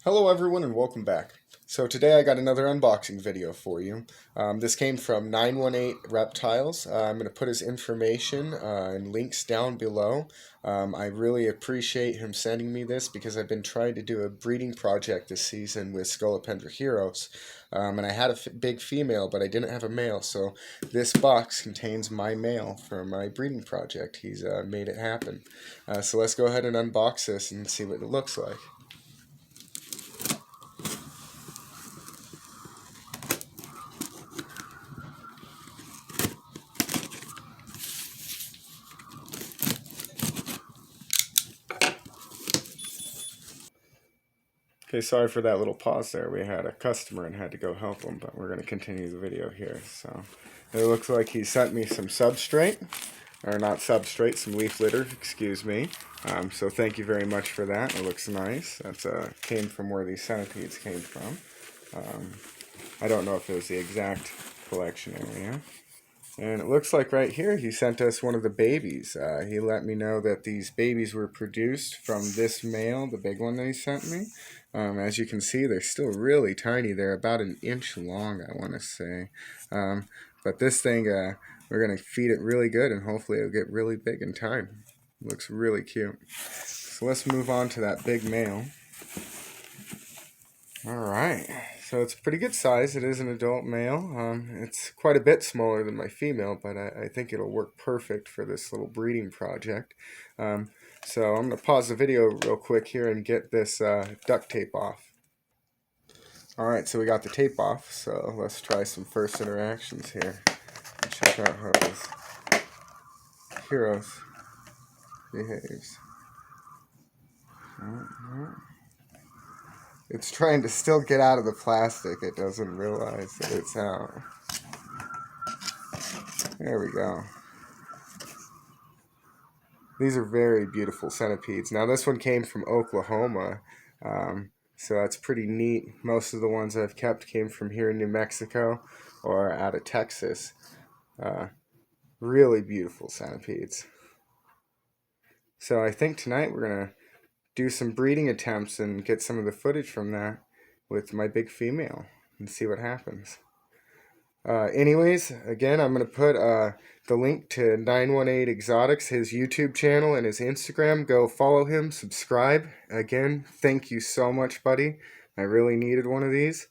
Hello everyone and welcome back. So today I got another unboxing video for you. This came from 918 Reptiles. I'm going to put his information and links down below. I really appreciate him sending me this because I've been trying to do a breeding project this season with Scolopendra Heroes. And I had a big female, but I didn't have a male, so this box contains my male for my breeding project. He's made it happen. So let's go ahead and unbox this and see what it looks like. Okay, sorry for that little pause there. We had a customer and had to go help him, but we're going to continue the video here. So it looks like he sent me some substrate, or not substrate, some leaf litter, excuse me. So thank you very much for that. It looks nice. That's came from where these centipedes came from. I don't know if it was the exact collection area. And it looks like right here he sent us one of the babies. He let me know that these babies were produced from this male, the big one that he sent me. As you can see, they're still really tiny. They're about an inch long, I want to say. But this thing, we're going to feed it really good and hopefully it'll get really big in time. It looks really cute. So let's move on to that big male. Alright, so it's a pretty good size. It is an adult male. It's quite a bit smaller than my female, but I think it'll work perfect for this little breeding project. So I'm going to pause the video real quick here and get this duct tape off. Alright, so we got the tape off, so let's try some first interactions here. Check out how this Heroes behaves. It's trying to still get out of the plastic. It doesn't realize that it's out. There we go. These are very beautiful centipedes. Now this one came from Oklahoma, so that's pretty neat. Most of the ones I've kept came from here in New Mexico or out of Texas. Really beautiful centipedes. So I think tonight we're going to do some breeding attempts and get some of the footage from that with my big female and see what happens. Anyways, again, I'm going to put the link to 918 Exotics, his YouTube channel and his Instagram. Go follow him, subscribe. Again, thank you so much, buddy. I really needed one of these.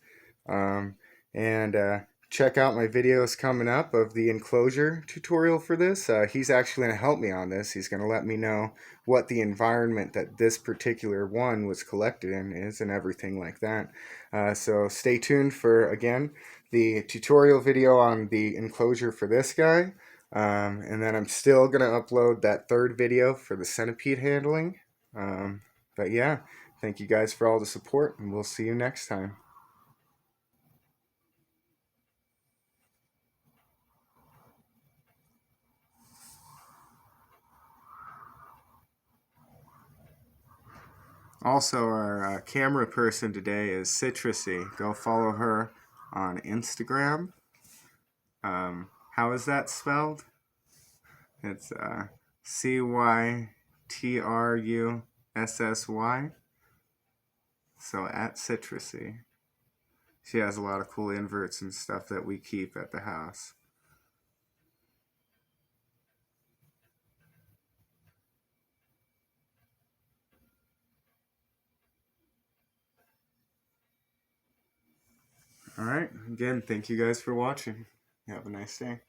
Check out my videos coming up of the enclosure tutorial for this. He's actually going to help me on this. He's going to let me know what the environment that this particular one was collected in is and everything like that. So stay tuned for, again, the tutorial video on the enclosure for this guy. And then I'm still going to upload that third video for the centipede handling. But yeah, thank you guys for all the support, and we'll see you next time. Also, our camera person today is Citrusy. Go follow her on Instagram. How is that spelled? It's CYTRUSSY. So at Citrusy. She has a lot of cool inverts and stuff that we keep at the house. Alright, again, thank you guys for watching. Have a nice day.